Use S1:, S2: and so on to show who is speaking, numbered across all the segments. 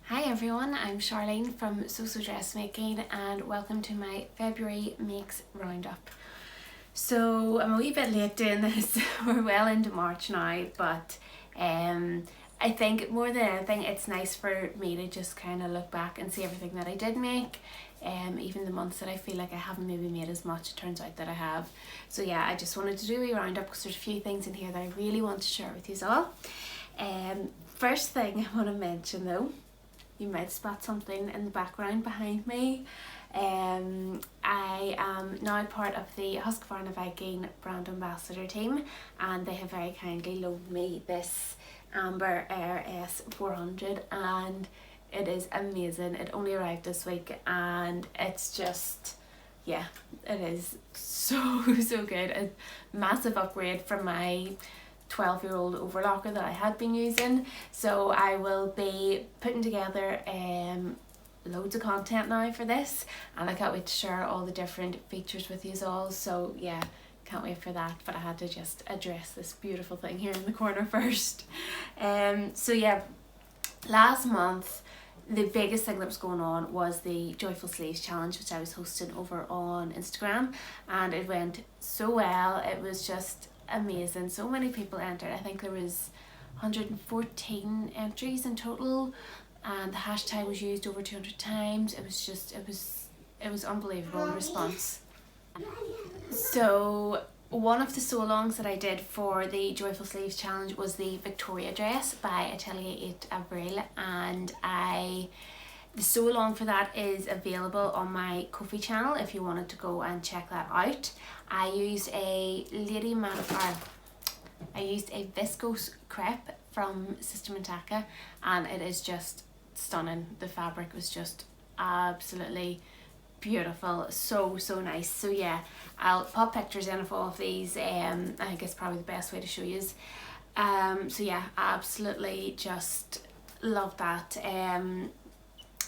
S1: Hi everyone, I'm Charlene from So Dressmaking and welcome to my February Makes Roundup. So I'm a wee bit late doing this, we're well into March now, but I think more than anything it's nice for me to just kind of look back and see everything that I did make. Even the months that I feel like I haven't maybe made as much, it turns out that I have. So yeah, I just wanted to do a wee roundup because there's a few things in here that I really want to share with you all. First thing I want to mention though, you might spot something in the background behind me. I am now part of the Husqvarna Viking Brand Ambassador team, and they have very kindly loaned me this Amber Air S400 and it is amazing. It only arrived this week and it's just, yeah, it is so good. A massive upgrade from my 12-year-old overlocker that I had been using. So I will be putting together loads of content now for this, and I can't wait to share all the different features with you all. So yeah, can't wait for that, but I had to just address this beautiful thing here in the corner first. So yeah, last month the biggest thing that was going on was the Joyful Sleeves challenge, which I was hosting over on Instagram, and it went so well. It was just amazing. So many people entered. I think there was 114 entries in total, and the hashtag was used over 200 times. It was just, it was unbelievable response. So one of the sew-alongs that I did for the Joyful Sleeves challenge was the Victoria dress by Atelier Avril, and the sew-along for that is available on my Ko-fi channel if you wanted to go and check that out. I used a viscose crepe from Sister Mintaka, and it is just stunning. The fabric was just absolutely beautiful, so nice. So yeah, I'll pop pictures in of all of these. I think it's probably the best way to show you. So yeah, absolutely just love that.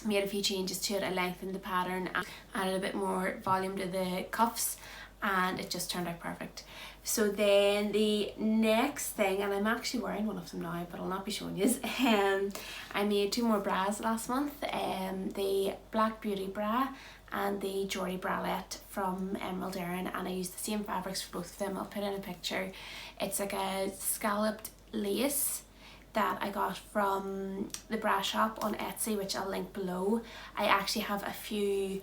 S1: Made a few changes to it. I lengthened the pattern, added a bit more volume to the cuffs, and it just turned out perfect. So then the next thing, and I'm actually wearing one of them now, but I'll not be showing you, I made two more bras last month, the Black Beauty bra and the Jordy Bralette from Emerald Erin, and I used the same fabrics for both of them. I'll put in a picture. It's like a scalloped lace that I got from the bra shop on Etsy, which I'll link below. I actually have a few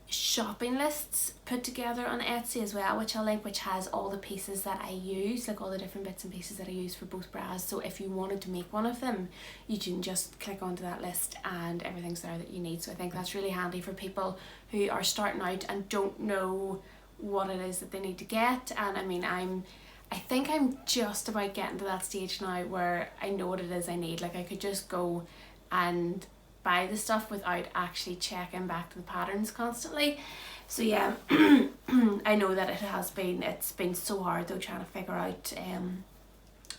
S1: shopping lists put together on Etsy as well, which I'll link, which has all the pieces that I use, like all the different bits and pieces that I use for both bras. So if you wanted to make one of them, you can just click onto that list and everything's there that you need. So I think that's really handy for people who are starting out and don't know what it is that they need to get. And I mean, I think I'm just about getting to that stage now where I know what it is I need. Like I could just go and buy the stuff without actually checking back to the patterns constantly. So yeah, I know that it's been so hard though trying to figure out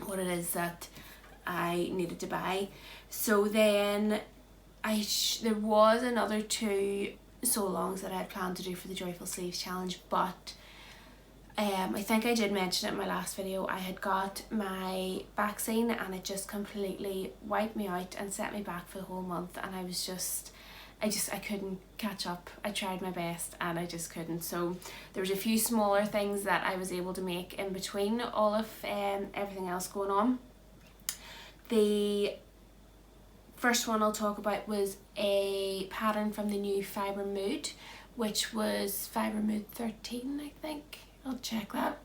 S1: what it is that I needed to buy. So then there was another two sew-alongs that I had planned to do for the Joyful Sleeves challenge, but I think I did mention it in my last video. I had got my vaccine and it just completely wiped me out and set me back for the whole month, and I couldn't catch up. I tried my best and I just couldn't. So there was a few smaller things that I was able to make in between all of everything else going on. The first one I'll talk about was a pattern from the new Fibre Mood, which was Fibre Mood 13, I think. I'll check that.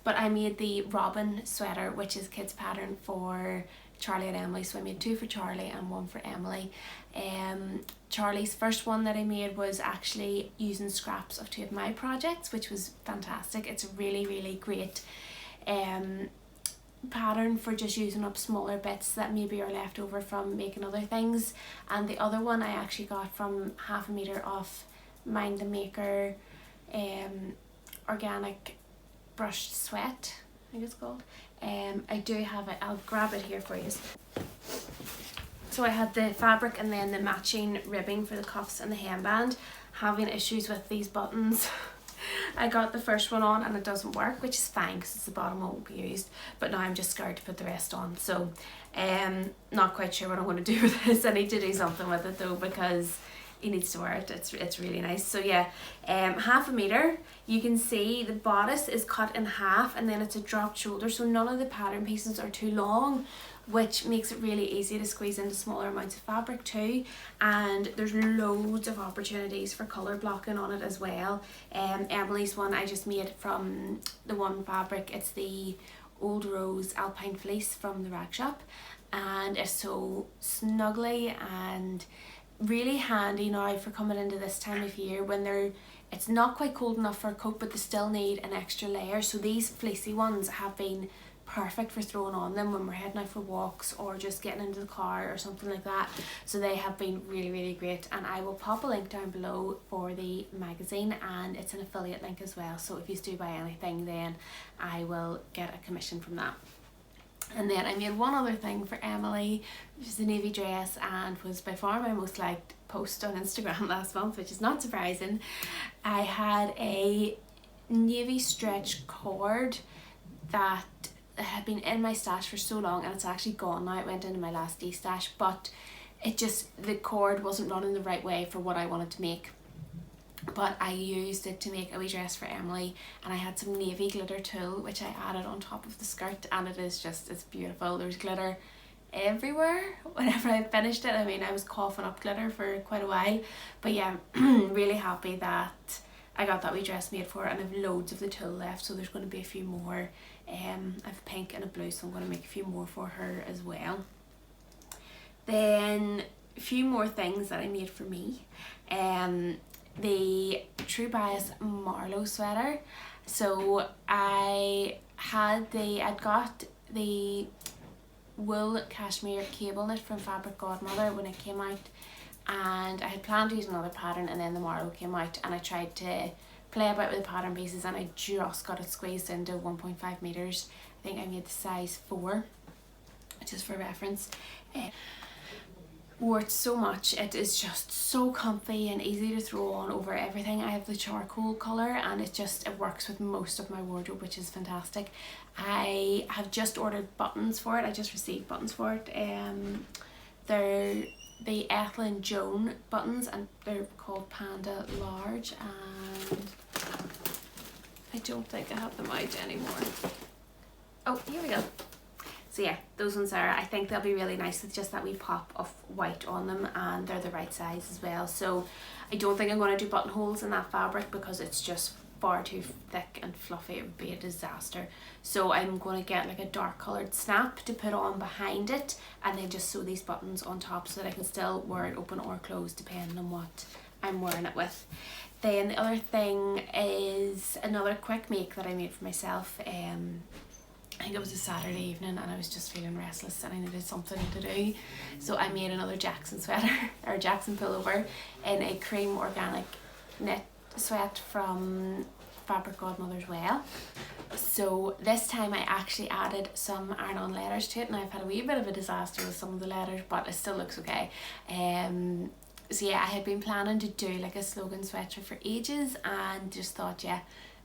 S1: But I made the Robin sweater, which is a kid's pattern for Charlie and Emily. So I made two for Charlie and one for Emily. Charlie's first one that I made was actually using scraps of two of my projects, which was fantastic. It's a really great pattern for just using up smaller bits that maybe are left over from making other things. And the other one I actually got from half a meter off Mind the Maker organic brushed sweat, I think it's called. I do have it, I'll grab it here for you. So I had the fabric and then the matching ribbing for the cuffs and the hemband. Having issues with these buttons. I got the first one on and it doesn't work, which is fine because it's the bottom one won't be used, but now I'm just scared to put the rest on. So not quite sure what I'm going to do with this. I need to do something with it though, because he needs to wear it. It's really nice. So yeah, 1/2 meter. You can see the bodice is cut in half and then it's a dropped shoulder, so none of the pattern pieces are too long, which makes it really easy to squeeze into smaller amounts of fabric too. And there's loads of opportunities for colour blocking on it as well. Emily's one I just made from the one fabric. It's the Old Rose Alpine fleece from the rag shop, and it's so snuggly and really handy now for coming into this time of year when it's not quite cold enough for a coat, but they still need an extra layer. So these fleecy ones have been perfect for throwing on them when we're heading out for walks or just getting into the car or something like that. So they have been really, really great, and I will pop a link down below for the magazine, and it's an affiliate link as well, so if you do buy anything then I will get a commission from that. And then I made one other thing for Emily, which is a navy dress, and was by far my most liked post on Instagram last month, which is not surprising. I had a navy stretch cord that had been in my stash for so long, and it's actually gone now. It went into my last day stash, but the cord wasn't running the right way for what I wanted to make. But I used it to make a wee dress for Emily, and I had some navy glitter tulle which I added on top of the skirt, and it's beautiful. There's glitter everywhere whenever I finished it. I mean, I was coughing up glitter for quite a while, but yeah, really happy that I got that wee dress made for it, and I have loads of the tulle left, so there's going to be a few more. I have pink and a blue, so I'm going to make a few more for her as well. Then a few more things that I made for me. The True Bias Marlowe sweater. So I'd got the wool cashmere cable knit from Fabric Godmother when it came out, and I had planned to use another pattern, and then the Marlowe came out, and I tried to play about with the pattern pieces, and I just got it squeezed into 1.5 meters. I think I made the size 4, just for reference. Wore it so much. It is just so comfy and easy to throw on over everything. I have the charcoal colour, and it works with most of my wardrobe, which is fantastic. I have just ordered buttons for it. I just received buttons for it. They're the Ethlyn Joan buttons, and they're called Panda Large, and I don't think I have them out anymore. Oh, here we go. So yeah, those ones are, I think they'll be really nice with just that wee pop of white on them, and they're the right size as well. So I don't think I'm going to do buttonholes in that fabric because it's just far too thick and fluffy. It would be a disaster. So I'm going to get like a dark coloured snap to put on behind it, and then just sew these buttons on top so that I can still wear it open or closed depending on what I'm wearing it with. Then the other thing is another quick make that I made for myself. I think it was a Saturday evening and I was just feeling restless and I needed something to do. So I made another Jackson sweater, or Jackson pullover, in a cream organic knit sweat from Fabric Godmother's well. So this time I actually added some iron-on letters to it, and I've had a wee bit of a disaster with some of the letters, but it still looks okay. So yeah, I had been planning to do like a slogan sweater for ages and just thought, yeah,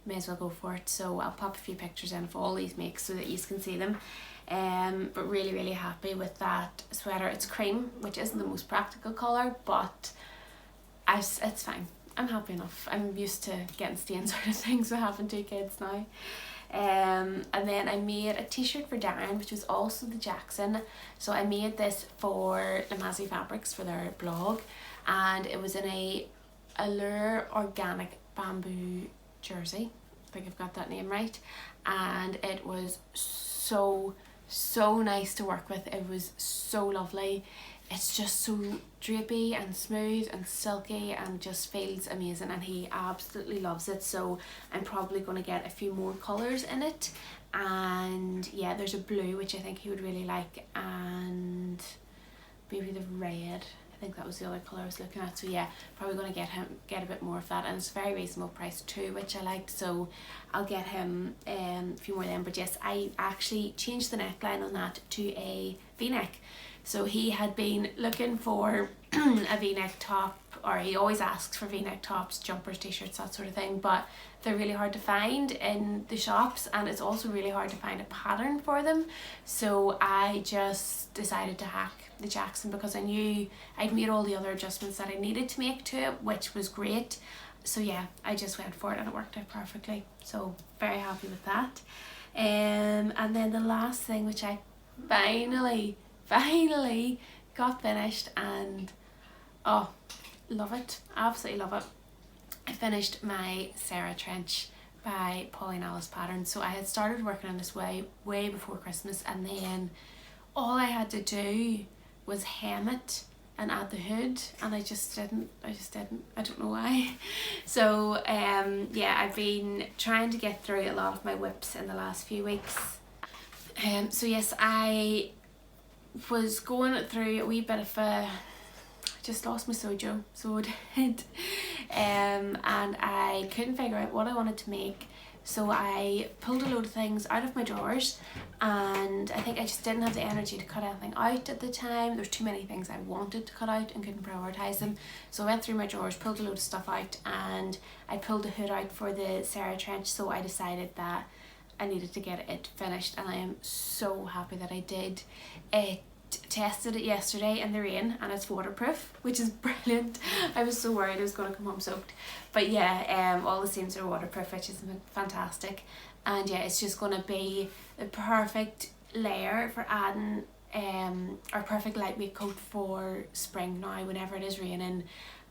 S1: may as well go for it. So I'll pop a few pictures in of all these makes so that you can see them. But really happy with that sweater. It's cream, which isn't the most practical colour, but it's fine. I'm happy enough. I'm used to getting stains out of things with having 2 kids now. And then I made a t-shirt for Darren, which was also the Jackson. So I made this for Lamazi Fabrics for their blog, and it was in a Allure organic bamboo jersey. I think I've got that name right. And it was so nice to work with. It was so lovely. It's just so drapey and smooth and silky and just feels amazing, and he absolutely loves it. So I'm probably going to get a few more colours in it, and yeah, there's a blue which I think he would really like, and maybe the red. I think that was the other colour I was looking at. So yeah, probably going to get a bit more of that, and it's a very reasonable price too, which I liked. So I'll get him a few more of them. But yes, I actually changed the neckline on that to a v-neck. So he had been looking for a v-neck top or he always asks for v-neck tops, jumpers, t-shirts, that sort of thing, but they're really hard to find in the shops, and it's also really hard to find a pattern for them. So I just decided to hack the Jackson because I knew I'd made all the other adjustments that I needed to make to it, which was great. So yeah, I just went for it and it worked out perfectly. So very happy with that. And then the last thing, which I finally got finished, and oh, love it, absolutely love it. I finished my Sarah trench by Pauline Alice Patterns. So I had started working on this way before Christmas, and then all I had to do was hem it and add the hood, and I just didn't, I don't know why. So yeah, I've been trying to get through a lot of my whips in the last few weeks. So yes, I was going through a wee bit of a, just lost my sojo, so I did, and I couldn't figure out what I wanted to make. So I pulled a load of things out of my drawers, and I think I just didn't have the energy to cut anything out at the time. There's too many things I wanted to cut out and couldn't prioritise them. So I went through my drawers, pulled a load of stuff out, and I pulled the hood out for the Sarah trench. So I decided that I needed to get it finished, and I am so happy that I did. Tested it yesterday in the rain, and it's waterproof, which is brilliant. I was so worried I was going to come home soaked, but yeah, all the seams are waterproof, which is fantastic. And yeah, it's just going to be the perfect layer for adding our perfect lightweight coat for spring now whenever it is raining,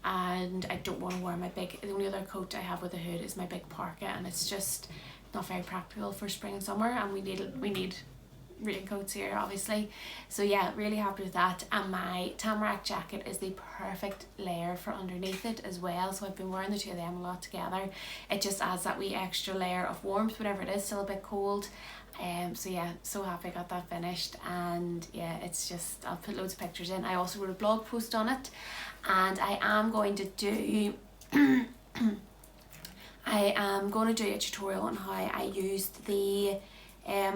S1: and I don't want to wear the only other coat I have with a hood is my big parka, and it's just not very practical for spring and summer, and we need raincoats here obviously. So yeah, really happy with that. And my tamarack jacket is the perfect layer for underneath it as well, so I've been wearing the two of them a lot together. It just adds that wee extra layer of warmth whenever it is still a bit cold. So yeah, so happy I got that finished, and yeah, it's just, I'll put loads of pictures in. I also wrote a blog post on it, and I am going to do a tutorial on how I used the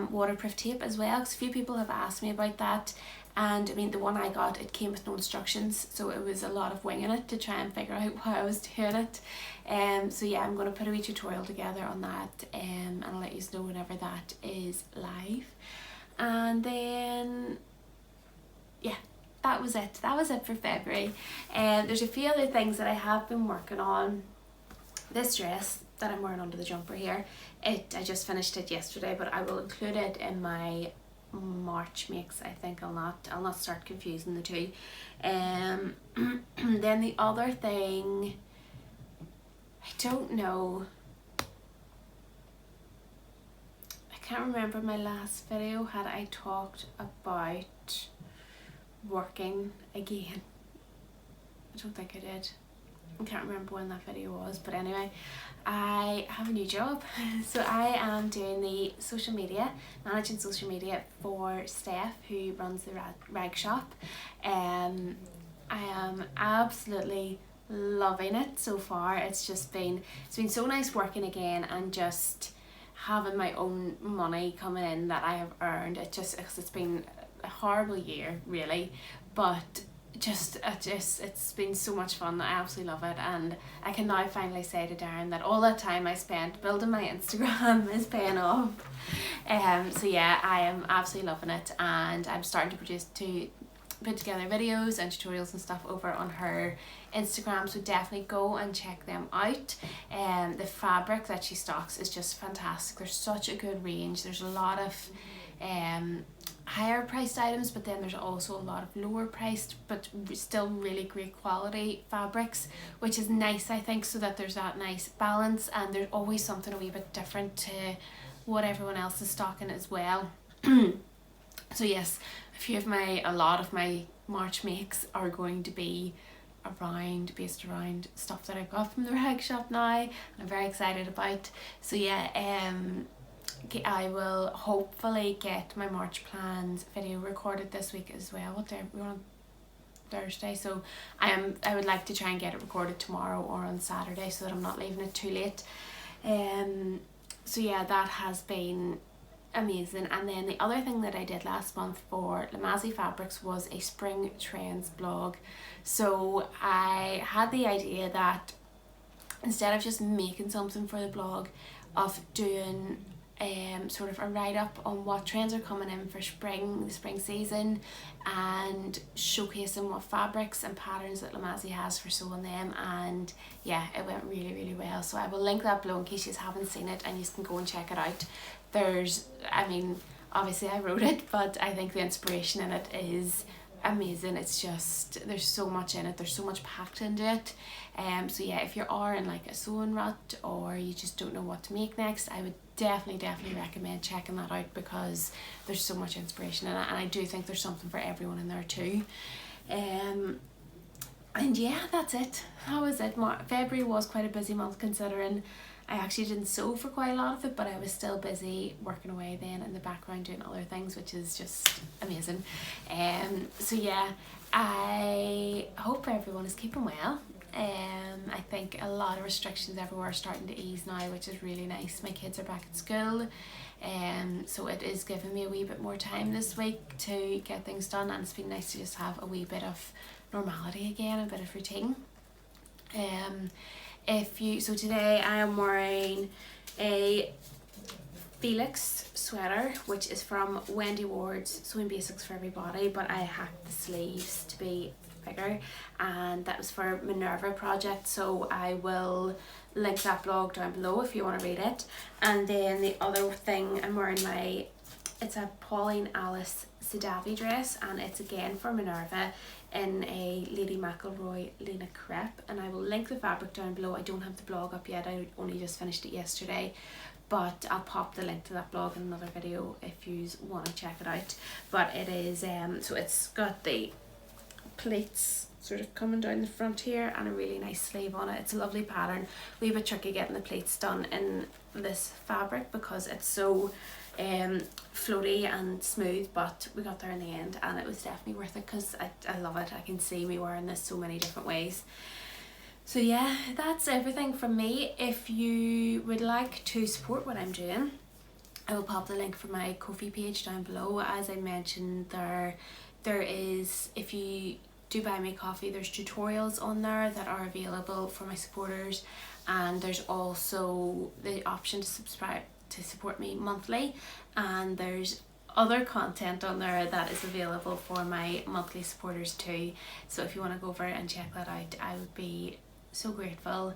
S1: waterproof tape as well, because a few people have asked me about that. And I mean, the one I got, it came with no instructions, so it was a lot of winging it to try and figure out how I was doing it. So yeah, I'm going to put a wee tutorial together on that, and I'll let you know whenever that is live. And then yeah, that was it for February. And there's a few other things that I have been working on. This dress that I'm wearing under the jumper here, I just finished it yesterday, but I will include it in my March makes. I think I'll not start confusing the two. Then the other thing, I don't know, I can't remember my last video, had I talked about working again. I don't think I did. I can't remember when that video was, but anyway, I have a new job. So I am doing the managing social media for Steph, who runs the rag shop. I am absolutely loving it so far. It's been so nice working again, and just having my own money coming in that I have earned. Because it's been a horrible year really, but it's been so much fun. I absolutely love it, and I can now finally say to Darren that all that time I spent building my Instagram is paying off. So yeah, I am absolutely loving it, and I'm starting to put together videos and tutorials and stuff over on her Instagram, so definitely go and check them out. The fabric that she stocks is just fantastic. There's such a good range. There's a lot of higher priced items, but then there's also a lot of lower priced but still really great quality fabrics, which is nice, I think, so that there's that nice balance, and there's always something a wee bit different to what everyone else is stocking as well. So yes, a lot of my March makes are going to be based around stuff that I've got from the rag shop now, and I'm very excited about. So yeah, I will hopefully get my March plans video recorded this week as well. What day? We're on Thursday, so I would like to try and get it recorded tomorrow or on Saturday, so that I'm not leaving it too late. So yeah, that has been amazing. And then the other thing that I did last month for Lamazi Fabrics was a spring trends blog. So I had the idea that instead of just making something for the blog, of doing sort of a write-up on what trends are coming in for the spring season, and showcasing what fabrics and patterns that Lamazi has for sewing them. And yeah, it went really well. So I will link that below in case you haven't seen it, and you can go and check it out. I mean, obviously I wrote it, but I think the inspiration in it is amazing. It's just, there's so much in it, there's so much packed into it. So yeah, if you are in like a sewing rut, or you just don't know what to make next, I would definitely recommend checking that out, because there's so much inspiration in it, and I do think there's something for everyone in there too. And yeah, that's it. That was it. February was quite a busy month, considering I actually didn't sew for quite a lot of it, but I was still busy working away then in the background doing other things, which is just amazing. So yeah, I hope everyone is keeping well. I think a lot of restrictions everywhere are starting to ease now, which is really nice. My kids are back at school, so it is giving me a wee bit more time this week to get things done, and it's been nice to just have a wee bit of normality again, a bit of routine. So today I am wearing a Felix sweater, which is from Wendy Ward's Sewing Basics for Everybody, but I hacked the sleeves to be bigger, and that was for Minerva project, so I will link that blog down below if you want to read it. And then the other thing, I'm wearing it's a Pauline Alice Sidavi dress, and it's again for Minerva in a Lady McElroy Lena crepe, and I will link the fabric down below. I don't have the blog up yet, I only just finished it yesterday, but I'll pop the link to that blog in another video if you want to check it out. But it is so it's got the pleats sort of coming down the front here, and a really nice sleeve on it. It's a lovely pattern. A wee bit tricky getting the pleats done in this fabric because it's so floaty and smooth, but we got there in the end, and it was definitely worth it because I love it. I can see me wearing this so many different ways. So yeah, that's everything from me. If you would like to support what I'm doing, I will pop the link for my Ko-fi page down below. As I mentioned, there is, if you do buy me coffee, there's tutorials on there that are available for my supporters, and there's also the option to subscribe to support me monthly, and there's other content on there that is available for my monthly supporters too. So if you want to go over and check that out, I would be so grateful.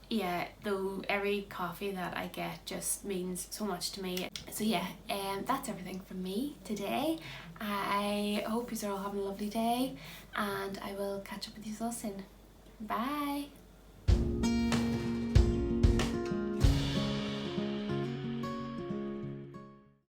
S1: Yeah, though every coffee that I get just means so much to me. So yeah, that's everything from me today. I hope you're all having a lovely day, and I will catch up with you all soon. Bye.